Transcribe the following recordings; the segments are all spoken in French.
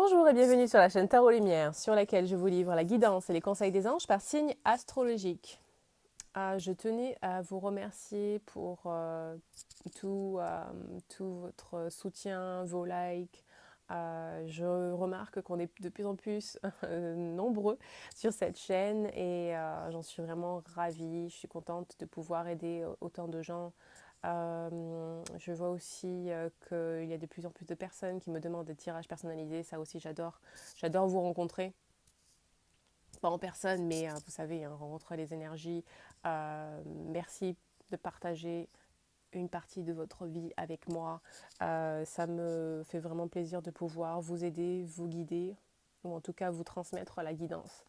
Bonjour et bienvenue sur la chaîne Tarot Lumière, sur laquelle je vous livre la guidance et les conseils des anges par signe astrologique. Je tenais à vous remercier pour tout votre soutien, vos likes. Je remarque qu'on est de plus en plus nombreux sur cette chaîne et j'en suis vraiment ravie. Je suis contente de pouvoir aider autant de gens. Je vois aussi qu'il y a de plus en plus de personnes qui me demandent des tirages personnalisés. Ça aussi, j'adore. J'adore vous rencontrer. Pas en personne, mais vous savez, hein, rencontrer les énergies. Merci de partager une partie de votre vie avec moi. Ça me fait vraiment plaisir de pouvoir vous aider, vous guider, ou en tout cas vous transmettre la guidance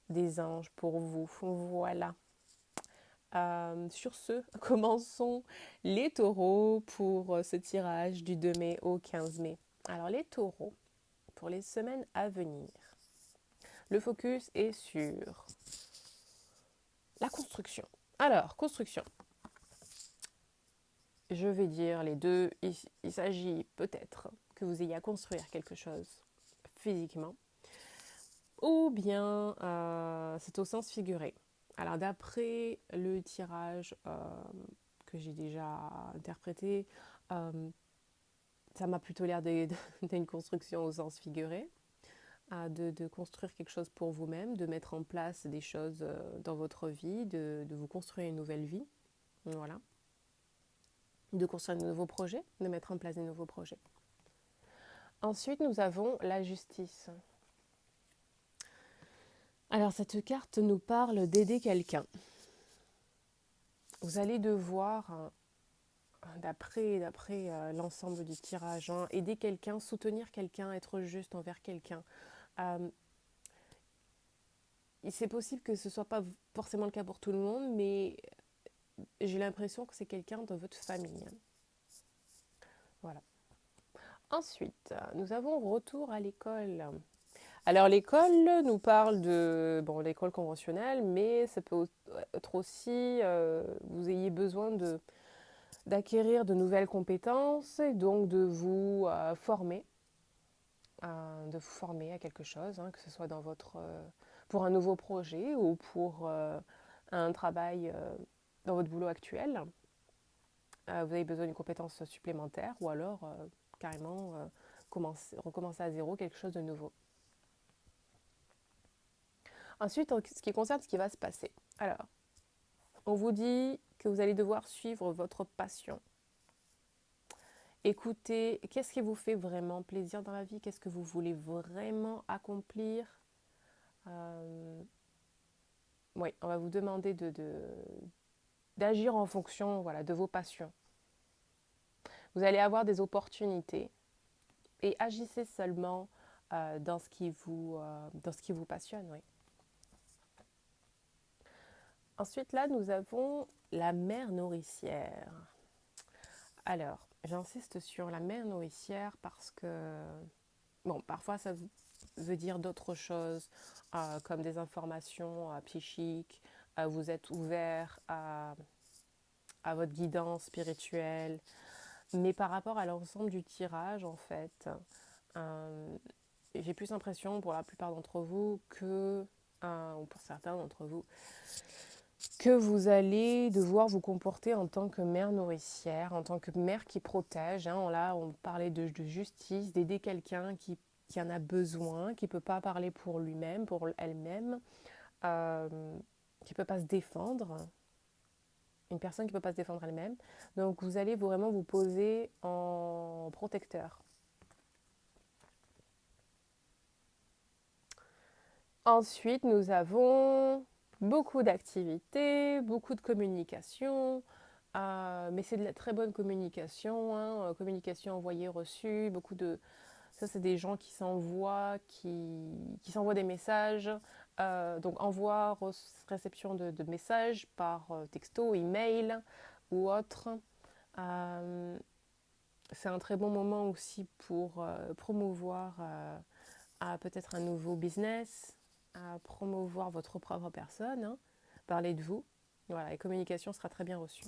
des anges pour vous. Voilà. Sur ce, commençons les taureaux pour ce tirage du 2 mai au 15 mai. Alors les taureaux, pour les semaines à venir, le focus est sur la construction. Alors, construction. Je vais dire les deux. Il s'agit peut-être que vous ayez à construire quelque chose physiquement, ou bien c'est au sens figuré. Alors d'après le tirage que j'ai déjà interprété, euh, ça m'a plutôt l'air d'une construction au sens figuré, de construire quelque chose pour vous-même, de mettre en place des choses dans votre vie, de vous construire une nouvelle vie, voilà, de construire de nouveaux projets, de mettre en place des nouveaux projets. Ensuite, nous avons la justice. Alors, cette carte nous parle d'aider quelqu'un. Vous allez devoir, d'après l'ensemble du tirage, hein, aider quelqu'un, soutenir quelqu'un, être juste envers quelqu'un. Euh, c'est possible que ce ne soit pas forcément le cas pour tout le monde, mais j'ai l'impression que c'est quelqu'un de votre famille. Voilà. Ensuite, nous avons retour à l'école. Alors l'école nous parle de l'école conventionnelle, mais ça peut être aussi vous ayez besoin d'acquérir de nouvelles compétences et donc de vous former à quelque chose, hein, que ce soit dans pour un nouveau projet ou pour un travail dans votre boulot actuel. Vous avez besoin d'une compétence supplémentaire ou alors carrément recommencer à zéro quelque chose de nouveau. Ensuite, en ce qui concerne ce qui va se passer. Alors, on vous dit que vous allez devoir suivre votre passion. Écoutez, qu'est-ce qui vous fait vraiment plaisir dans la vie? Qu'est-ce que vous voulez vraiment accomplir? Oui, on va vous demander d'agir en fonction voilà, de vos passions. Vous allez avoir des opportunités et agissez seulement dans ce qui vous passionne. Oui. Ensuite, là, nous avons la mère nourricière. Alors, j'insiste sur la mère nourricière parce que, bon, parfois ça veut dire d'autres choses, comme des informations psychiques, vous êtes ouvert à votre guidance spirituelle, mais par rapport à l'ensemble du tirage, en fait, euh, j'ai plus l'impression pour la plupart d'entre vous ou pour certains d'entre vous, que vous allez devoir vous comporter en tant que mère nourricière, en tant que mère qui protège. Hein. Là, on parlait de justice, d'aider quelqu'un qui en a besoin, qui ne peut pas parler pour lui-même, pour elle-même, euh, qui ne peut pas se défendre, une personne qui ne peut pas se défendre elle-même. Donc, vous allez vraiment vous poser en protecteur. Ensuite, nous avons beaucoup d'activités, beaucoup de communication, mais c'est de la très bonne communication, hein, communication envoyée-reçue, Ça, c'est des gens qui s'envoient des messages, donc envoi, réception de messages par texto, email ou autre. Euh, c'est un très bon moment aussi pour promouvoir peut-être un nouveau business, à promouvoir votre propre personne, hein, parler de vous. Voilà, la communication sera très bien reçue.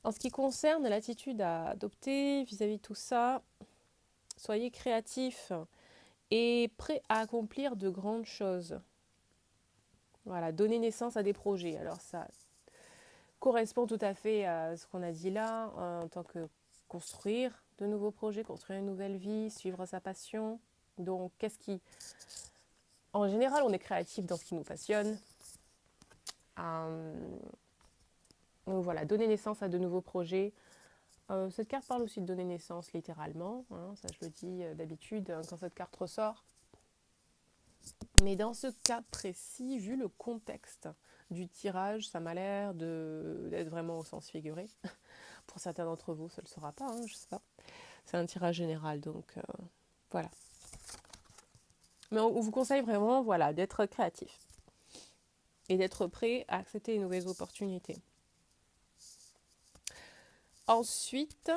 En ce qui concerne l'attitude à adopter vis-à-vis de tout ça, Soyez créatif et prêt à accomplir de grandes choses. Voilà, donner naissance à des projets. Alors ça correspond tout à fait à ce qu'on a dit là, en tant que construire de nouveaux projets, construire une nouvelle vie, suivre sa passion. Donc, en général, on est créatif dans ce qui nous passionne. Euh, donc voilà, donner naissance à de nouveaux projets. Cette carte parle aussi de donner naissance littéralement, hein, ça je le dis d'habitude quand cette carte ressort. Mais dans ce cas précis, vu le contexte du tirage, ça m'a l'air d'être vraiment au sens figuré. Pour certains d'entre vous, ça ne le sera pas, hein, je sais pas. C'est un tirage général, donc voilà. Mais on vous conseille vraiment voilà, d'être créatif et d'être prêt à accepter les nouvelles opportunités. Ensuite,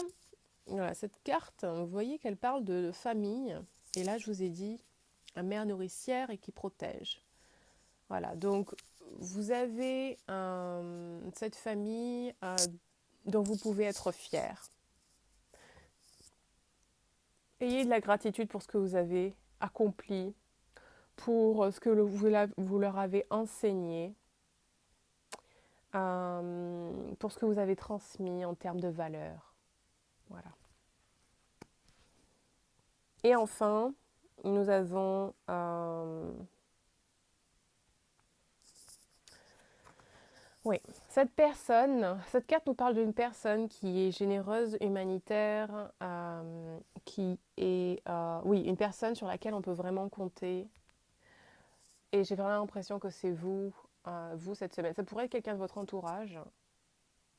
voilà, cette carte, vous voyez qu'elle parle de famille. Et là, je vous ai dit, mère nourricière et qui protège. Voilà, donc vous avez cette famille dont vous pouvez être fier. Ayez de la gratitude pour ce que vous avez accompli, pour ce que vous leur avez enseigné, pour ce que vous avez transmis en termes de valeurs. Voilà. Et enfin, nous avons oui, cette carte nous parle d'une personne qui est généreuse, humanitaire, qui est, oui, une personne sur laquelle on peut vraiment compter. Et j'ai vraiment l'impression que c'est vous, vous cette semaine. Ça pourrait être quelqu'un de votre entourage.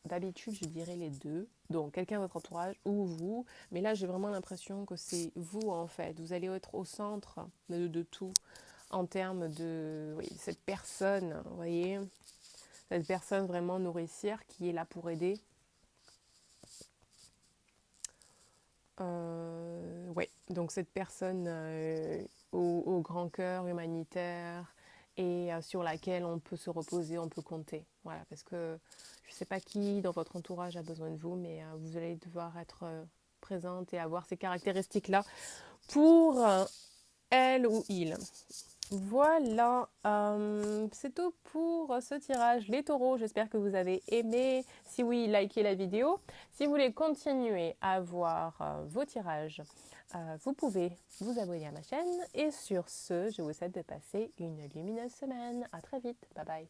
D'habitude, je dirais les deux. Donc, quelqu'un de votre entourage ou vous. Mais là, j'ai vraiment l'impression que c'est vous, en fait. Vous allez être au centre de tout en termes de oui, cette personne, vous voyez, cette personne vraiment nourricière qui est là pour aider. Oui, donc cette personne au grand cœur humanitaire et sur laquelle on peut se reposer, on peut compter. Voilà, parce que je ne sais pas qui dans votre entourage a besoin de vous, mais vous allez devoir être présente et avoir ces caractéristiques-là pour elle ou il. Voilà, c'est tout pour ce tirage. Les taureaux, j'espère que vous avez aimé. Si oui, likez la vidéo. Si vous voulez continuer à voir vos tirages, vous pouvez vous abonner à ma chaîne. Et sur ce, je vous souhaite de passer une lumineuse semaine. À très vite. Bye bye.